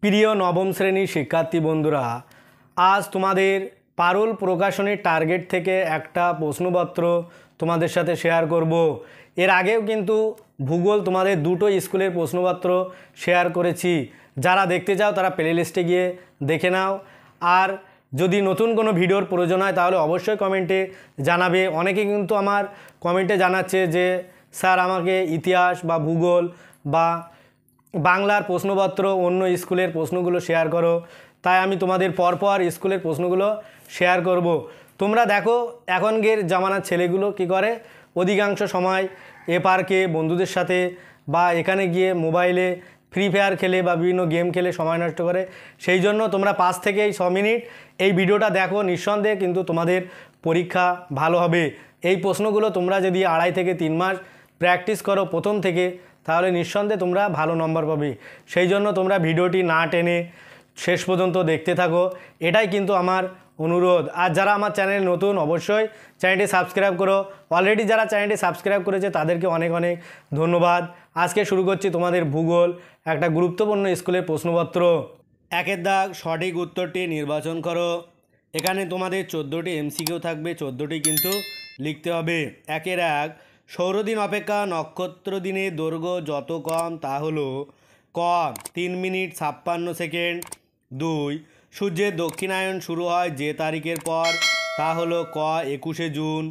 প্রিয় নবম শ্রেণীর শিক্ষার্থী বন্ধুরা, আজ তোমাদের পারুল প্রকাশনের টার্গেট থেকে একটা প্রশ্নপত্র তোমাদের সাথে শেয়ার করব। এর আগেও কিন্তু ভূগোল তোমাদের দুটো স্কুলের প্রশ্নপত্র শেয়ার করেছি। যারা দেখতে চাও তারা প্লেলিস্টে গিয়ে দেখে নাও। আর যদি নতুন কোনো ভিডিওর প্রয়োজন হয় তাহলে অবশ্যই কমেন্টে জানাবে। অনেকে কিন্তু আমার কমেন্টে জানাচ্ছে যে স্যার আমাকে ইতিহাস বা ভূগোল বা বাংলার প্রশ্নপত্র অন্য স্কুলের প্রশ্নগুলো শেয়ার করো। তাই আমি তোমাদের পরপর স্কুলের প্রশ্নগুলো শেয়ার করব। তোমরা দেখো এখনকার জামানার ছেলেগুলো কি করে, অধিকাংশ সময় এ পার্কে বন্ধুদের সাথে বা এখানে গিয়ে মোবাইলে ফ্রি ফায়ার খেলে বা বিভিন্ন গেম খেলে সময় নষ্ট করে। সেই জন্য তোমরা 5 থেকে 6 মিনিট এই ভিডিওটা দেখো, নিঃসন্দেহে কিন্তু তোমাদের পরীক্ষা ভালো হবে। এই প্রশ্নগুলো তোমরা যদি 2.5 থেকে 3 মাস প্র্যাকটিস করো প্রথম থেকে, তাহলে নিঃসন্দেহে তোমরা ভালো নম্বর পাবে। সেই জন্য তোমরা ভিডিওটি না টেনে শেষ পর্যন্ত দেখতে থাকো, এটাই কিন্তু আমার অনুরোধ। আর যারা আমার চ্যানেল নতুন অবশ্যই চ্যানেলটি সাবস্ক্রাইব করো। অলরেডি যারা চ্যানেলটি সাবস্ক্রাইব করেছে তাদেরকে অনেক অনেক ধন্যবাদ। আজকে শুরু করছি তোমাদের ভূগোল, একটা গুরুত্বপূর্ণ স্কুলের প্রশ্নপত্র। 1 দাগ সঠিক উত্তরটি নির্বাচন করো। এখানে তোমাদের 14টি এমসিকিউ থাকবে, 14টি কিন্তু লিখতে হবে। 1 সৌরদিন অপেক্ষা নক্ষত্র দিনের দৈর্ঘ্য যত কম তা হলো ক 3 মিনিট 56 সেকেন্ড। 2 সূর্যের দক্ষিণায়ন শুরু হয় যে তারিখের পর তা হলো ক 21শে জুন।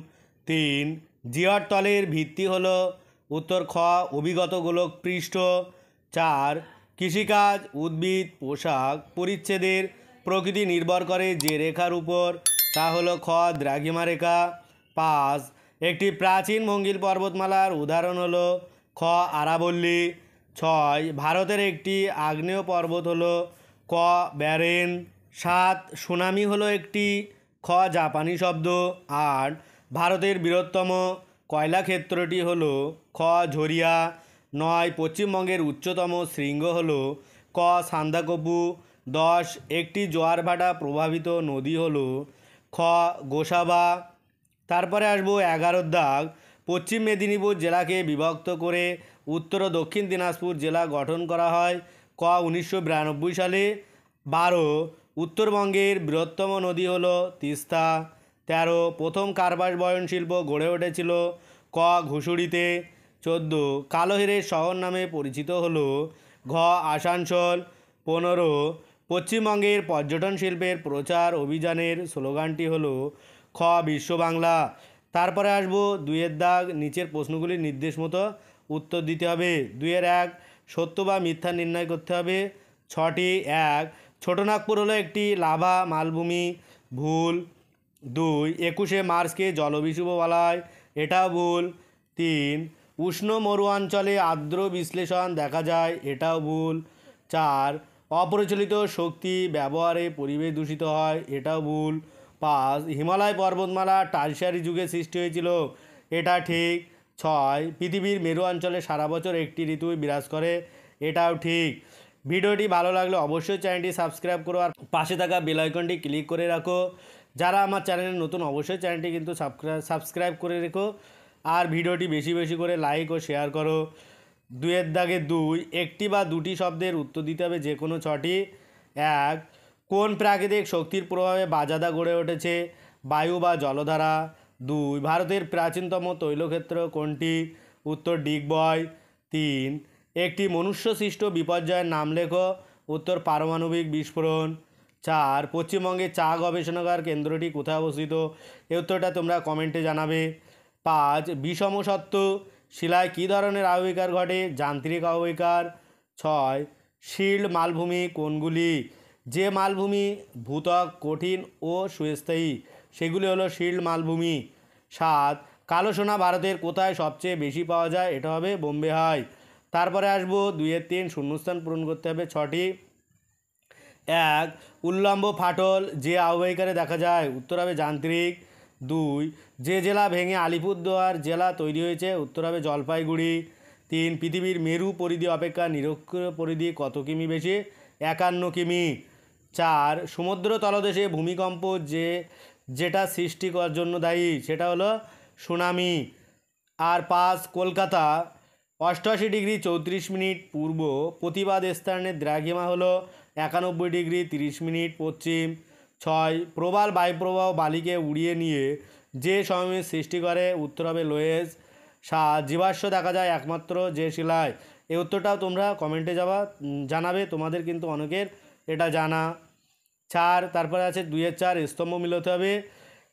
3 জিয়ার তলের ভিত্তি হলো উত্তর খ অভিগত গোলক পৃষ্ঠ। 4 কৃষিকাজ উদ্ভিদ পোশাক পরিচ্ছেদের প্রকৃতি নির্ভর করে যে রেখার উপর তা হলো খ দ্রাঘিমা রেখা। 5 একটি প্রাচীন মঙ্গিল পর্বতমালার উদাহরণ হলো খ আরাবল্লী। 6 ভারতের একটি আগ্নেয় পর্বত হলো ক ব্যারেন। 7 সুনামি হলো একটি খ জাপানি শব্দ। 8 ভারতের বৃহত্তম কয়লা ক্ষেত্রটি হলো খ ঝরিয়া। 9 পশ্চিমবঙ্গের উচ্চতম শৃঙ্গ হলো ক সান্দাকফু। 10 একটি জোয়ার ভাটা প্রভাবিত নদী হলো খ গোসাবা। তারপরে আসবো 11 দাগ পশ্চিম মেদিনীপুর জেলাকে বিভক্ত করে উত্তর ও দক্ষিণ দিনাজপুর জেলা গঠন করা হয় ক 1992 সালে। 12 উত্তরবঙ্গের বৃহত্তম নদী হলো তিস্তা। 13 প্রথম কার্বাস বয়ন শিল্প গড়ে উঠেছিল ক ঘুষুড়িতে। 14 কালো হীরের শহর নামে পরিচিত হলো ঘ আসানসোল। 15 পশ্চিমবঙ্গের পর্যটন শিল্পের প্রচার অভিযানের স্লোগানটি হলো খ বিশ্ব বাংলা। তারপরে আসবো 2 দাগ নিচের প্রশ্নগুলির নির্দেশ মতো উত্তর দিতে হবে। 2-1 সত্য বা মিথ্যা নির্ণয় করতে হবে। 6টি 1 ছোটনাগপুর হলো একটি লাভা মালভূমি, ভুল। 2 21শে মার্চকে জলবিষুব বলা হয়, এটাও ভুল। 3 উষ্ণ মরু অঞ্চলে আর্দ্র বিশ্লেষণ দেখা যায়, এটাও ভুল। 4 অপ্রচলিত শক্তি ব্যবহারে পরিবেশ দূষিত হয়, এটাও ভুল। 5 হিমালয় পর্বতমালা টারশিয়ারি যুগে সৃষ্টি হয়েছিল, এটা ঠিক। 6 পৃথিবীর মেরু অঞ্চলে সারা বছর একটি ঋতু বিরাজ করে, এটাও ঠিক। ভিডিওটি ভালো লাগলে অবশ্যই চ্যানেলটি সাবস্ক্রাইব করো আর পাশে থাকা বেল আইকনটি ক্লিক করে রাখো। যারা আমার চ্যানেলে নতুন অবশ্যই চ্যানেলটি কিন্তু সাবস্ক্রাইব করে রেখো আর ভিডিওটি বেশি বেশি করে লাইক ও শেয়ার করো। 2 দাগে 2 একটি বা দুটি শব্দের উত্তর দিতে হবে, যে কোনো 6টি। 1 কোন প্রাকৃতিক শক্তির প্রভাবে বাজাদা গড়ে উঠেছে, বায়ু বা জলধারা। 2 ভারতের প্রাচীনতম তৈলক্ষেত্র কোনটি, উত্তর ডিগবয়। 3 একটি মনুষ্যসৃষ্ট বিপর্যয়ের নাম লেখো, উত্তর পারমাণবিক বিস্ফোরণ। 4 পশ্চিমবঙ্গের চা গবেষণাগার কেন্দ্রটি কোথায় অবস্থিত, এই উত্তরটা তোমরা কমেন্টে জানাবে। 5 বিষম সত্ত্ব শিলায় কী ধরনের আবিষ্কার ঘটে, যান্ত্রিক আবিষ্কার। 6 শিল্ড মালভূমি কোনগুলি, যে মালভূমি ভূত্বক কঠিন ও সুস্থায়ী সেগুলি হলো শিল্ড মালভূমি। 7 কালো সোনা ভারতের কোথায় সবচেয়ে বেশি পাওয়া যায়, এটা হবে বোম্বে হাই। তারপরে আসবো 2-3 শূন্যস্থান পূরণ করতে হবে 6টি। 1 উল্লম্ব ফাটল যে আবহাওয়াকারে দেখা যায়, উত্তর হবে যান্ত্রিক। 2 যে জেলা ভেঙে আলিপুরদুয়ার জেলা তৈরি হয়েছে, উত্তর হবে জলপাইগুড়ি। 3 পৃথিবীর মেরু পরিধি অপেক্ষা নিরক্ষীয় পরিধি কত কিমি বেশি, 51 কিমি। 4 সমুদ্র তলদেশে ভূমিকম্প যেটা সৃষ্টি করার জন্য দায়ী, সেটা হলো সুনামি। আর 5 কলকাতা 88°34' পূর্ব। প্রতিবাদ স্থানের দ্রাঘিমা হলো 91°30' পশ্চিম। 6 প্রবাল বায়ুপ্রবাহ বালিকে উড়িয়ে নিয়ে যে সমভূমির সৃষ্টি করে, উত্তর হবে লোয়েস। 7 জীবাশ্ম দেখা যায় একমাত্র যে শিলায়। এই উত্তরটাও তোমরা কমেন্টে জানাবে, তোমাদের কিন্তু অনেকের এটা জানা। 4 তারপরে আছে 2-4 স্তম্ভ মিলতে হবে।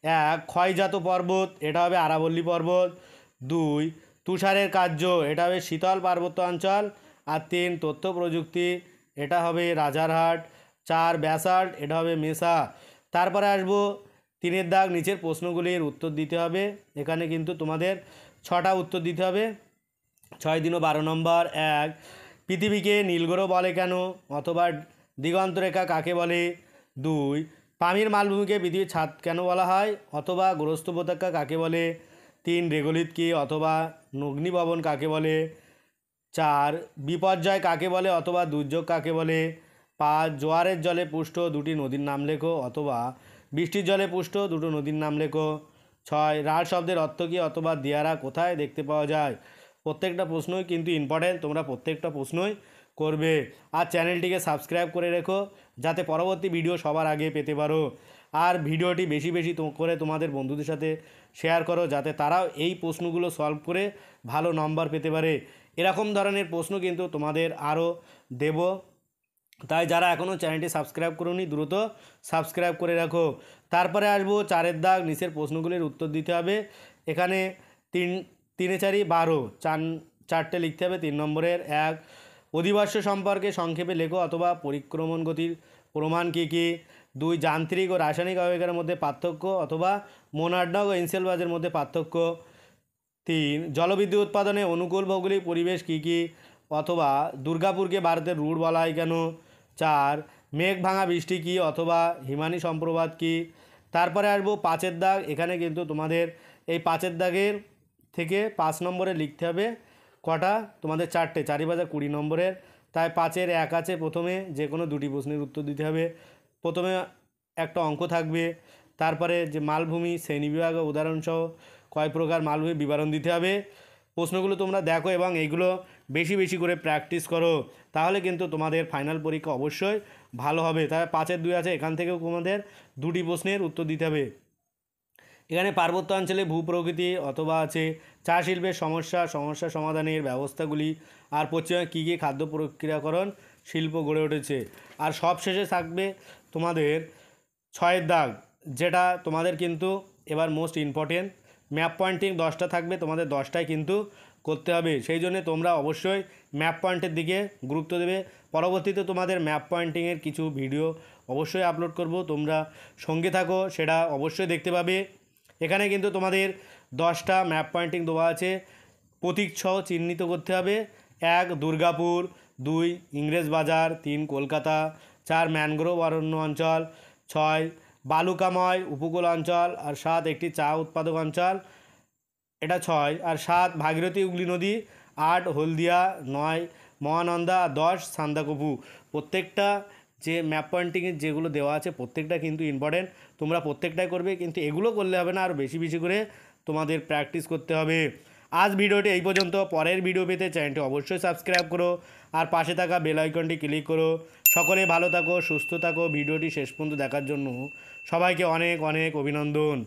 1 ক্ষয়জাত পর্বত, এটা হবে আরাবল্লী পর্বত। 2 তুষারের কার্য, এটা হবে শীতল পার্বত্য অঞ্চল। আর 3 তথ্য প্রযুক্তি, এটা হবে রাজারহাট। 4 ব্যাসাল্ট, এটা হবে মেসা। তারপরে আসবো 3-এর দাগ, নিচের প্রশ্নগুলির উত্তর দিতে হবে। এখানে কিন্তু তোমাদের 6টা উত্তর দিতে হবে। 6-12 নম্বর। 1 পৃথিবীকে নীলগ্রহ বলে কেন, অথবা দিগন্তরেখা কাকে বলে। 2 পামির মালভূমিকে পৃথিবীর ছাদ কেন বলা হয়, অথবা গ্রস্ত উপত্যকা কাকে বলে। 3 রেগোলিথ কি, অথবা অগ্নিভবন কাকে বলে। 4 বিপর্যয় কাকে বলে, অথবা দুর্যোগ কাকে বলে। 5 জোয়ারের জলে পুষ্ট দুটি নদীর নাম লেখো, অথবা বৃষ্টির জলে পুষ্ট দুটো নদীর নাম লেখো। 6 রাঢ় শব্দের অর্থ কী, অথবা দিয়ারা কোথায় দেখতে পাওয়া যায়। প্রত্যেকটা প্রশ্নই কিন্তু ইম্পর্ট্যান্ট, তোমরা প্রত্যেকটা প্রশ্নই করবে। আর চ্যানেলটিকে সাবস্ক্রাইব করে রেখো, যাতে পরবর্তী ভিডিও সবার আগে পেতে পারো। আর ভিডিওটি বেশি বেশি করে তোমাদের বন্ধুদের সাথে শেয়ার করো, যাতে তারাও এই প্রশ্নগুলো সলভ করে ভালো নম্বর পেতে পারে। এরকম ধরনের প্রশ্ন কিন্তু তোমাদের আরও দেব, তাই যারা এখনও চ্যানেলটি সাবস্ক্রাইব করোনি দ্রুত সাবস্ক্রাইব করে রাখো। তারপরে আসবো 4-এর দাগ, নিচের প্রশ্নগুলির উত্তর দিতে হবে। এখানে 3-4-12 চারটে লিখতে হবে। 3 নম্বরের 1 অধিবাস্য সম্পর্কে সংক্ষেপে লেখো, অথবা পরিক্রমণ গতির প্রমাণ কী কী। 2 যান্ত্রিক ও রাসায়নিক আবেগের মধ্যে পার্থক্য, অথবা মোনার্ডনক ও এনসেলবাজের মধ্যে পার্থক্য। 3 জলবিদ্যুৎ উৎপাদনে অনুকূল ভৌগোলিক পরিবেশ কী কী, অথবা দুর্গাপুরকে ভারতের রুট বলা হয় কেন। 4 মেঘ ভাঙা বৃষ্টি কী, অথবা হিমানি সম্প্রপাত কী। তারপরে আসবো 5-এর দাগ। এখানে কিন্তু তোমাদের এই 5-এর দাগের থেকে 5 নম্বরে লিখতে হবে কটা, তোমাদের 4টে, 4-20 নম্বরের। তাই 5-এর 1 আছে প্রথমে, যে কোনো দুটি প্রশ্নের উত্তর দিতে হবে। প্রথমে একটা অঙ্ক থাকবে, তারপরে যে মালভূমি শ্রেণীবিভাগ ও উদাহরণসহ কয় প্রকার মালভূমি বিবরণ দিতে হবে। প্রশ্নগুলো তোমরা দেখো এবং এইগুলো বেশি বেশি করে প্র্যাকটিস করো, তাহলে কিন্তু তোমাদের ফাইনাল পরীক্ষা অবশ্যই ভালো হবে। তাই 5-এর 2 আছে, এখান থেকেও তোমাদের দুটি প্রশ্নের উত্তর দিতে হবে। এখানে পার্বত্য অঞ্চলে ভূপ্রকৃতি, অথবা আছে চা শিল্পের সমস্যা সমাধানের ব্যবস্থাগুলি, আর পশ্চিমে কী কী খাদ্য প্রক্রিয়াকরণ শিল্প গড়ে উঠেছে। আর সব শেষে থাকবে তোমাদের 6-এর দাগ, যেটা তোমাদের কিন্তু এবার মোস্ট ইম্পর্টেন্ট। ম্যাপ পয়েন্টিং 10টা থাকবে, তোমাদের 10টাই কিন্তু করতে হবে। সেই জন্য তোমরা অবশ্যই ম্যাপ পয়েন্টের দিকে গুরুত্ব দেবে। পরবর্তীতে তোমাদের ম্যাপ পয়েন্টিংয়ের কিছু ভিডিও অবশ্যই আপলোড করব, তোমরা সঙ্গে থাকো, সেটা অবশ্যই দেখতে পাবে। এখানে কিন্তু তোমাদের 10টা ম্যাপ পয়েন্টিং দেওয়া আছে, প্রতীক সহ চিহ্নিত করতে হবে। 1 দুর্গাপুর, 2 ইংরেজ বাজার, 3 কলকাতা, 4 ম্যানগ্রোভ অরণ্য অঞ্চল, 6 বালুকাময় উপকূল অঞ্চল, আর 7 একটি চা উৎপাদক অঞ্চল, এটা 6। আর 7 ভাগীরথী হুগলি নদী, 8 হলদিয়া, 9 মহানন্দা, 10 সান্দাকফু। প্রত্যেকটা যে ম্যাপ পয়েন্টিংয়ের যেগুলো দেওয়া আছে প্রত্যেকটা কিন্তু ইম্পর্টেন্ট, তোমরা প্রত্যেকটাই করবে, কিন্তু এগুলো করলে হবে না, আর বেশি বেশি করে তোমাদের প্র্যাকটিস করতে হবে। আজ ভিডিওটি এই পর্যন্ত। পরের ভিডিও পেতে চ্যানেলটি অবশ্যই সাবস্ক্রাইব করো, আর পাশে থাকা বেল আইকনটি ক্লিক করো। সকলে ভালো থাকো, সুস্থ থাকো। ভিডিওটি শেষ পর্যন্ত দেখার জন্য সবাইকে অনেক অনেক অভিনন্দন।